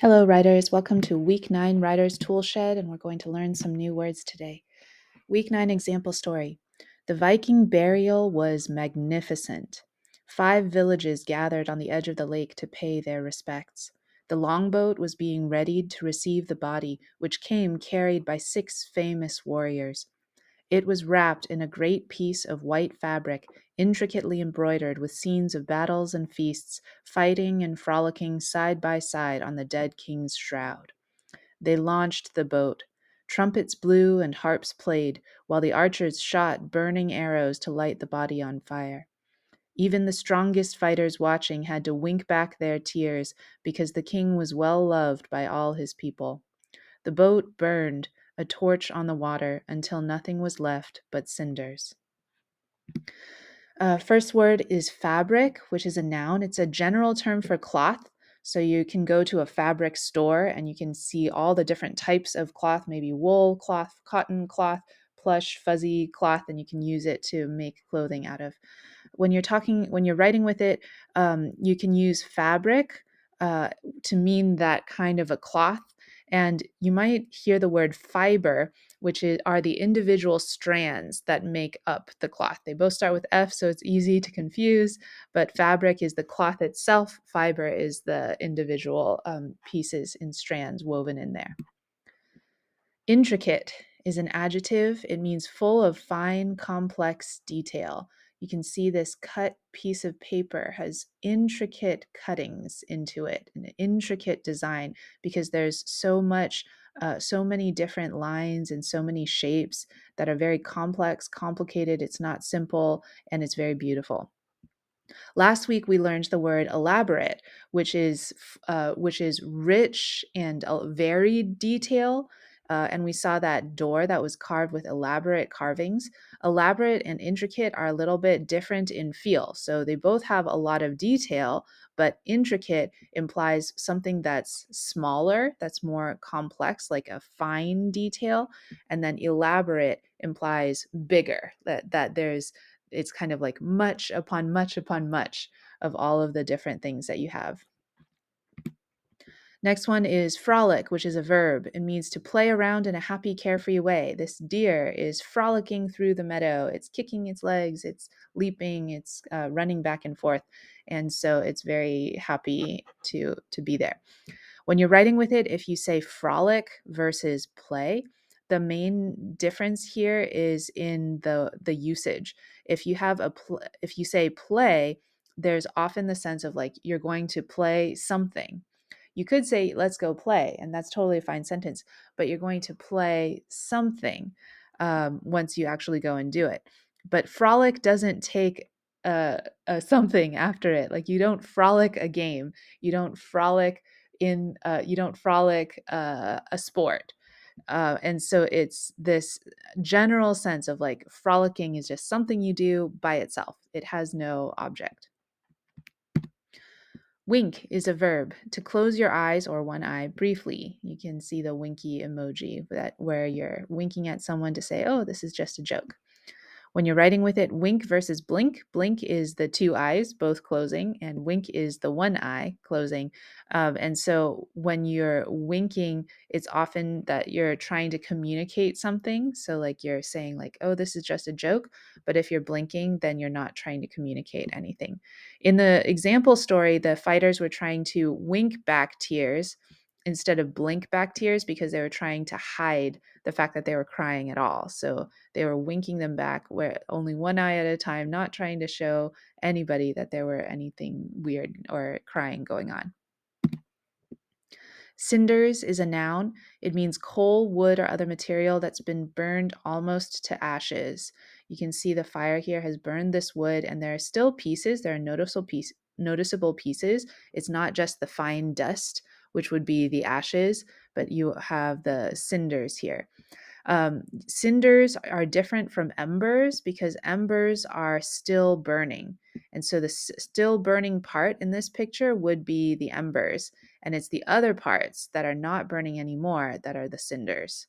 Hello, writers. Welcome to Week 9 Writers Toolshed, and we're going to learn some new words today. Week 9 example story. The Viking burial was magnificent. 5 villages gathered on the edge of the lake to pay their respects. The longboat was being readied to receive the body, which came carried by 6 famous warriors. It was wrapped in a great piece of white fabric, intricately embroidered with scenes of battles and feasts, fighting and frolicking side by side on the dead king's shroud. They launched the boat. Trumpets blew and harps played, while the archers shot burning arrows to light the body on fire. Even the strongest fighters watching had to wink back their tears because the king was well loved by all his people. The boat burned, a torch on the water, until nothing was left but cinders. First word is fabric, which is a noun. It's a general term for cloth. So you can go to a fabric store and you can see all the different types of cloth, maybe wool cloth, cotton cloth, plush, fuzzy cloth, and you can use it to make clothing out of. When you're writing with it, you can use fabric uh, to mean that kind of a cloth. And you might hear the word fiber, are the individual strands that make up the cloth. They both start with F, so it's easy to confuse, but fabric is the cloth itself. Fiber is the individual pieces and strands woven in there. Intricate is an adjective. It means full of fine, complex detail. You can see this cut piece of paper has intricate cuttings into it, an intricate design, because there's so many different lines and so many shapes that are very complex, complicated. It's not simple, and it's very beautiful. Last week we learned the word elaborate, which is rich and varied detail. And we saw that door that was carved with elaborate carvings. Elaborate and intricate are a little bit different in feel. So they both have a lot of detail, but intricate implies something that's smaller, that's more complex, like a fine detail. And then elaborate implies bigger, that it's kind of like much upon much upon much of all of the different things that you have. Next one is frolic, which is a verb. It means to play around in a happy, carefree way. This deer is frolicking through the meadow. It's kicking its legs, it's leaping, it's running back and forth. And so it's very happy to be there. When you're writing with it, if you say frolic versus play, the main difference here is in the usage. If you say play, there's often the sense of like you're going to play something. You could say let's go play, and that's totally a fine sentence, but you're going to play something once you actually go and do it. But frolic doesn't take a something after it. Like you don't frolic a game, you don't frolic a sport. And so it's this general sense of like frolicking is just something you do by itself. It has no object. Wink is a verb to close your eyes or one eye briefly. You can see the winky emoji where you're winking at someone to say, "Oh, this is just a joke." When you're writing with it, wink versus blink. Blink is the 2 eyes both closing, and wink is the 1 eye closing. And so when you're winking, it's often that you're trying to communicate something. So like you're saying like, "Oh, this is just a joke." But if you're blinking, then you're not trying to communicate anything. In the example story, the fighters were trying to wink back tears instead of blink back tears because they were trying to hide the fact that they were crying at all. So they were winking them back where only one eye at a time, not trying to show anybody that there were anything weird or crying going on. Cinders is a noun. It means coal, wood, or other material that's been burned almost to ashes. You can see the fire here has burned this wood, and there are still pieces. There are noticeable pieces. It's not just the fine dust, which would be the ashes, but you have the cinders here. Cinders are different from embers because embers are still burning. And so the still burning part in this picture would be the embers. And it's the other parts that are not burning anymore that are the cinders.